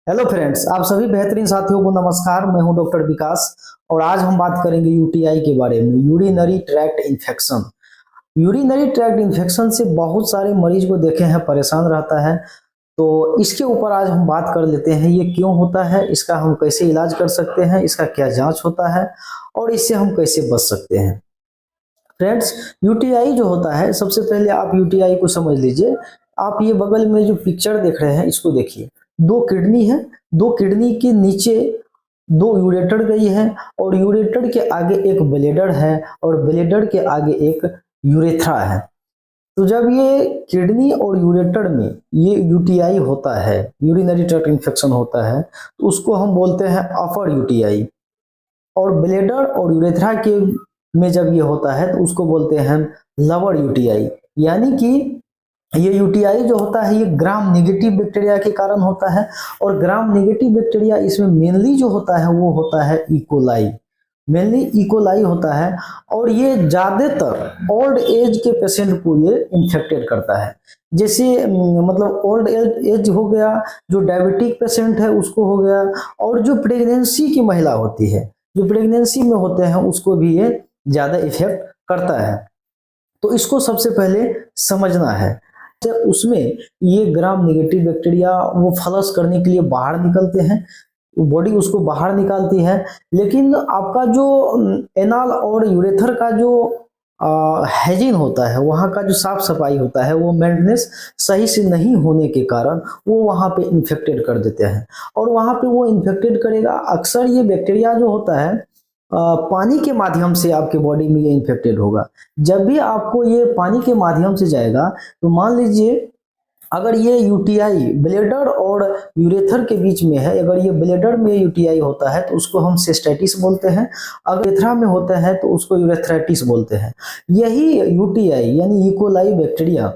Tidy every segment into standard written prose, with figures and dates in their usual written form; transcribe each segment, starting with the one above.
Hello friends, आप सभी बेहतरीन साथियों को नमस्कार। मैं हूं डॉक्टर विकास और आज हम बात करेंगे यूटीआई के बारे में, urinary tract infection. Urinary tract infection से बहुत सारे मरीज को देखे हैं परेशान रहता है। तो इसके ऊपर आज हम बात कर लेते हैं, ये क्यों होता है, इसका हम कैसे इलाज कर सकते हैं, इसका क्या जांच होता है और इससे हम कैसे बच सकते हैं। फ्रेंड्स, यूटीआई जो होता है, सबसे पहले आप यूटीआई को समझ लीजिए। आप ये बगल में जो पिक्चर देख रहे हैं इसको देखिए। दो किडनी है, दो किडनी के नीचे दो यूरेटर गई है और यूरेटर के आगे एक ब्लेडर है और ब्लेडर के आगे एक यूरेथ्रा है। तो जब ये किडनी और यूरेटर में ये यूटीआई होता है, यूरिनरी ट्रैक्ट इन्फेक्शन होता है, तो उसको हम बोलते हैं अपर यूटीआई। और ब्लेडर और यूरेथ्रा के में जब ये होता है तो उसको बोलते हैं हम लवर यूटीआई। यानी कि ये यूटीआई जो होता है ये ग्राम नेगेटिव बैक्टीरिया के कारण होता है और ग्राम नेगेटिव बैक्टीरिया इसमें मेनली जो होता है वो होता है इकोलाई, मेनली इकोलाई होता है। और ये ज्यादातर ओल्ड एज के पेशेंट को ये इन्फेक्टेड करता है। जैसे मतलब ओल्ड एज हो गया, जो डायबिटिक पेशेंट है उसको हो गया, और जो प्रेगनेंसी की महिला होती है, जो प्रेगनेंसी में होते हैं उसको भी ये ज्यादा इफेक्ट करता है। तो इसको सबसे पहले समझना है। तो उसमें ये ग्राम नेगेटिव बैक्टीरिया वो फ्लश करने के लिए बाहर निकलते हैं, बॉडी उसको बाहर निकालती है। लेकिन आपका जो एनाल और यूरेथर का जो हाइजीन होता है, वहाँ का जो साफ सफाई होता है, वो मेंटेनेंस सही से नहीं होने के कारण वो वहाँ पे इन्फेक्टेड कर देते हैं। और वहाँ पे वो इन्फेक्टेड करेगा, अक्सर ये बैक्टीरिया जो होता है पानी के माध्यम से आपके बॉडी में ये इन्फेक्टेड होगा। जब भी आपको ये पानी के माध्यम से जाएगा तो मान लीजिए अगर ये यूटीआई ब्लेडर और यूरेथर के बीच में है, अगर ये ब्लेडर में यूटीआई होता है तो उसको हम सिस्टाइटिस बोलते हैं, अगर यूरेथ्रा में होता है तो उसको यूरेथ्राइटिस बोलते हैं। यही यूटीआई यानी इकोलाई बैक्टीरिया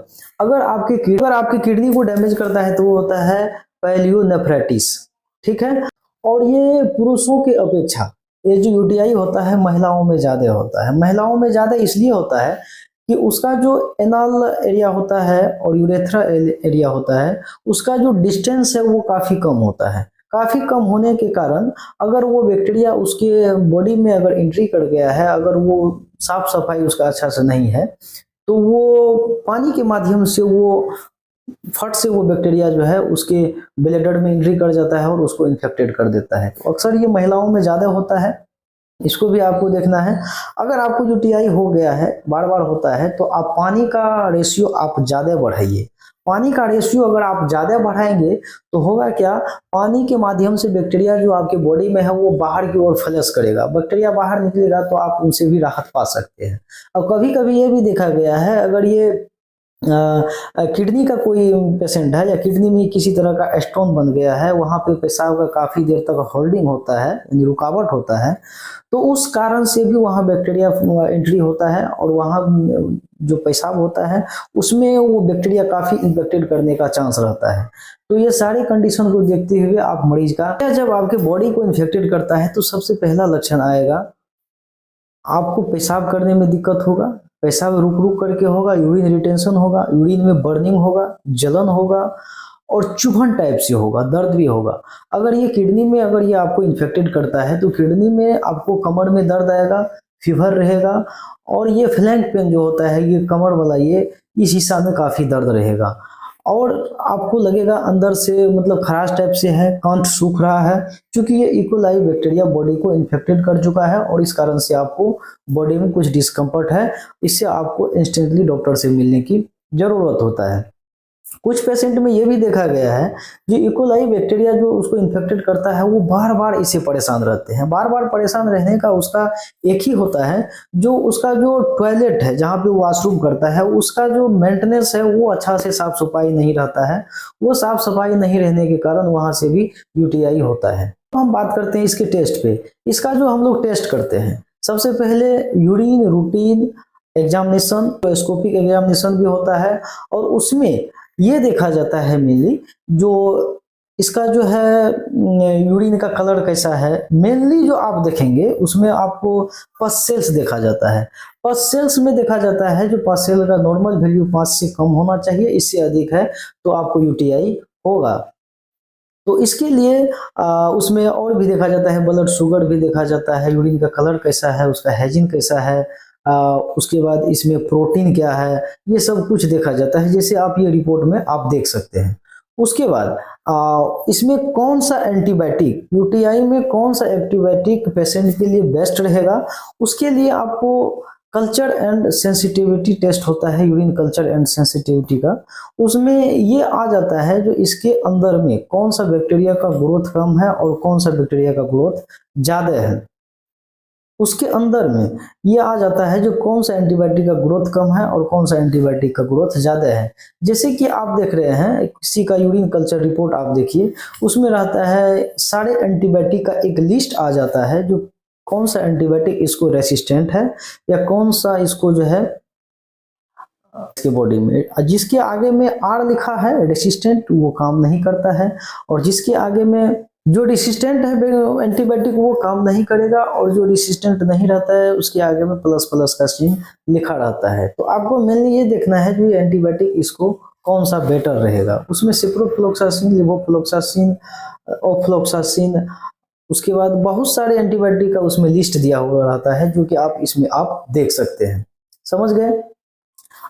अगर आपकी किडनी को डैमेज करता है तो वो होता है पायलियोनेफ्राइटिस। ठीक है। और ये पुरुषों के अपेक्षा ये जो यूटीआई होता है महिलाओं में ज्यादा होता है। महिलाओं में ज्यादा इसलिए होता है कि उसका जो एनाल एरिया होता है और यूरेथ्रा एरिया होता है, उसका जो डिस्टेंस है वो काफी कम होता है। काफी कम होने के कारण अगर वो बैक्टीरिया उसके बॉडी में अगर एंट्री कर गया है, अगर वो साफ सफाई उसका अच्छा से नहीं है, तो वो पानी के माध्यम से वो फट से वो बैक्टीरिया जो है उसके ब्लेडर में एंट्री कर जाता है और उसको इन्फेक्टेड कर देता है। तो अक्सर ये महिलाओं में ज्यादा होता है, इसको भी आपको देखना है। अगर आपको यूटीआई हो गया है, बार बार होता है, तो आप पानी का रेशियो आप ज्यादा बढ़ाइए। पानी का रेशियो अगर आप ज्यादा बढ़ाएंगे तो होगा क्या, पानी के माध्यम से बैक्टीरिया जो आपके बॉडी में है वो बाहर की ओर फ्लश करेगा, बैक्टीरिया बाहर निकलेगा तो आप उनसे भी राहत पा सकते हैं। और कभी कभी ये भी देखा गया है, अगर ये किडनी का कोई पेशेंट है या किडनी में किसी तरह का स्टोन बन गया है, वहां पे पेशाब का काफी देर तक होल्डिंग होता है यानी रुकावट होता है, तो उस कारण से भी वहां बैक्टीरिया एंट्री होता है और वहां जो पेशाब होता है उसमें वो बैक्टीरिया काफी इन्फेक्टेड करने का चांस रहता है। तो ये सारे कंडीशन को देखते हुए आप मरीज का जब आपके बॉडी को इन्फेक्टेड करता है तो सबसे पहला लक्षण आएगा, आपको पेशाब करने में दिक्कत होगा, पेशाब रुक रुक करके होगा, यूरिन रिटेंशन होगा, यूरिन में बर्निंग होगा, जलन होगा और चुभन टाइप से होगा, दर्द भी होगा। अगर ये किडनी में अगर ये आपको इन्फेक्टेड करता है तो किडनी में आपको कमर में दर्द आएगा, फीवर रहेगा, और ये फ्लैंक पेन जो होता है ये कमर वाला ये इस हिस्सा में काफी दर्द रहेगा। और आपको लगेगा अंदर से मतलब खराश टाइप से है, कंठ सूख रहा है, क्योंकि ये इकोलाई बैक्टीरिया बॉडी को इन्फेक्टेड कर चुका है और इस कारण से आपको बॉडी में कुछ डिस्कम्फर्ट है। इससे आपको इंस्टेंटली डॉक्टर से मिलने की जरूरत होता है। कुछ पेशेंट में ये भी देखा गया है, जो इकोलाई बैक्टीरिया जो उसको इन्फेक्टेड करता है वो बार बार इससे परेशान रहते हैं। बार बार परेशान रहने का उसका एक ही होता है, जो उसका जो टॉयलेट है जहाँ पे वॉशरूम करता है उसका जो मेंटेनेंस है वो अच्छा से साफ सफाई नहीं रहता है। वो साफ सफाई नहीं रहने के कारण वहां से भी यूटीआई होता है। तो हम बात करते हैं इसके टेस्ट पे। इसका जो हम लोग टेस्ट करते हैं, सबसे पहले यूरिन रूटीन एग्जामिनेशन, स्कोपिक एग्जामिनेशन भी होता है और उसमें ये देखा जाता है मेनली जो इसका जो है यूरिन का कलर कैसा है। मेनली जो आप देखेंगे उसमें आपको पस सेल्स देखा जाता है। पस सेल्स में देखा जाता है जो पस सेल का नॉर्मल वैल्यू 5 से कम होना चाहिए, इससे अधिक है तो आपको यूटीआई होगा। तो इसके लिए उसमें और भी देखा जाता है, ब्लड शुगर भी देखा जाता है, यूरिन का कलर कैसा है, उसका हाइजीन कैसा है, उसके बाद इसमें प्रोटीन क्या है, ये सब कुछ देखा जाता है, जैसे आप ये रिपोर्ट में आप देख सकते हैं। उसके बाद इसमें कौन सा एंटीबायोटिक, यूटीआई में कौन सा एंटीबायोटिक पेशेंट के लिए बेस्ट रहेगा, उसके लिए आपको कल्चर एंड सेंसिटिविटी टेस्ट होता है, यूरिन कल्चर एंड सेंसिटिविटी का। उसमें ये आ जाता है जो इसके अंदर में कौन सा बैक्टीरिया का ग्रोथ कम है और कौन सा बैक्टीरिया का ग्रोथ ज्यादा है। उसके अंदर में ये आ जाता है जो कौन सा एंटीबायोटिक का ग्रोथ कम है और कौन सा एंटीबायोटिक का ग्रोथ ज्यादा है। जैसे कि आप देख रहे हैं किसी का यूरिन कल्चर रिपोर्ट आप देखिए, उसमें रहता है सारे एंटीबायोटिक का एक लिस्ट आ जाता है, जो कौन सा एंटीबायोटिक इसको रेसिस्टेंट है या कौन सा इसको जो है इसके बॉडी में, जिसके आगे में आर लिखा है रेसिस्टेंट वो काम नहीं करता है, और जिसके आगे में जो रेसिस्टेंट है एंटीबायोटिक वो काम नहीं करेगा, और जो रेसिस्टेंट नहीं रहता है उसके आगे में प्लस प्लस का चिन्ह लिखा रहता है। तो आपको मेनली ये देखना है कि एंटीबायोटिक इसको कौन सा बेटर रहेगा। उसमें सिप्रोफ्लोक्सासिन, लिवोफ्लोक्सासिन, ओफ्लोक्सासिन, उसके बाद बहुत सारे एंटीबायोटिक का उसमें लिस्ट दिया हुआ रहता है, जो कि आप इसमें आप देख सकते हैं। समझ गए?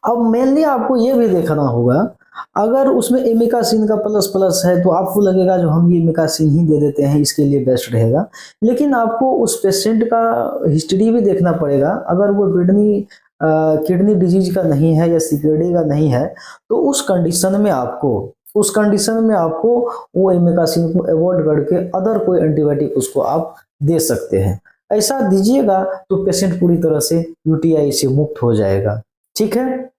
अब मेनली आपको ये भी देखना होगा, अगर उसमें एमिकासिन का प्लस प्लस है तो आपको लगेगा जो हम ये एमिकासिन ही दे देते हैं, इसके लिए बेस्ट रहेगा। लेकिन आपको उस पेशेंट का हिस्ट्री भी देखना पड़ेगा। अगर वो किडनी डिजीज का नहीं है या सीपीडी का नहीं है, तो उस कंडीशन में आपको वो एमिकासिन को अवॉइड करके अदर कोई एंटीबायोटिक उसको आप दे सकते हैं। ऐसा दीजिएगा तो पेशेंट पूरी तरह से यूटीआई से मुक्त हो जाएगा। ठीक है,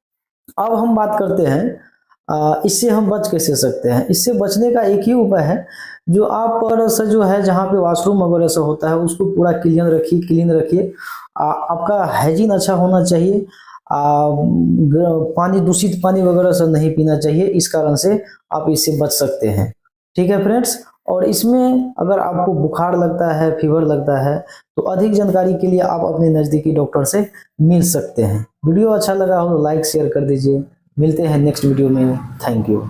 अब हम बात करते हैं इससे हम बच कैसे सकते हैं। इससे बचने का एक ही उपाय है, जो आप पर से जो है जहाँ पे वॉशरूम वगैरह से होता है उसको पूरा क्लीन रखिए। आपका हाइजीन अच्छा होना चाहिए। पानी, दूषित पानी वगैरह से नहीं पीना चाहिए, इस कारण से आप इससे बच सकते हैं। ठीक है फ्रेंड्स, और इसमें अगर आपको बुखार लगता है, फीवर लगता है, तो अधिक जानकारी के लिए आप अपने नज़दीकी डॉक्टर से मिल सकते हैं। वीडियो अच्छा लगा हो तो लाइक शेयर कर दीजिए। मिलते हैं नेक्स्ट वीडियो में। Thank you.